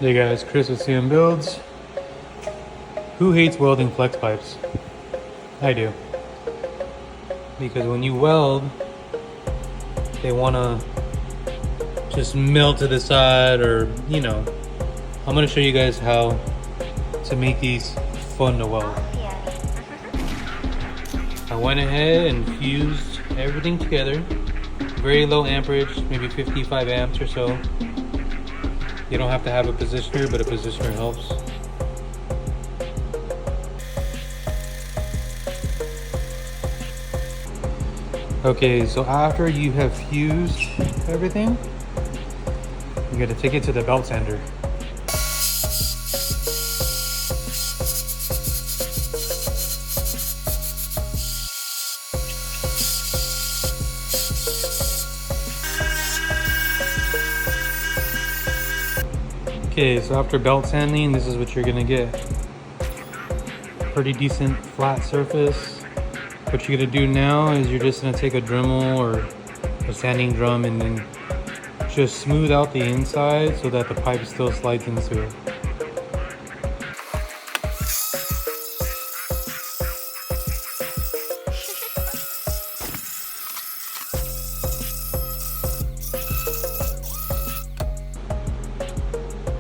Hey guys, Chris with CM Builds. Who hates welding flex pipes? I do. Because when you weld, they want to just melt to the side, or I'm going to show you guys how to make these fun to weld. I went ahead and fused everything together. Very low amperage, maybe 55 amps or so. You don't have to have a positioner, but a positioner helps. Okay, so after you have fused everything, you gotta take it to the belt sander. Okay, so after belt sanding, this is what you're gonna get. Pretty decent flat surface. What you're gonna do now is you're just gonna take a Dremel or a sanding drum and then just smooth out the inside so that the pipe still slides into it.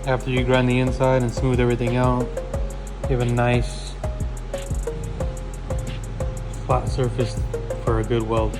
After you grind the inside and smooth everything out, you have a nice flat surface for a good weld.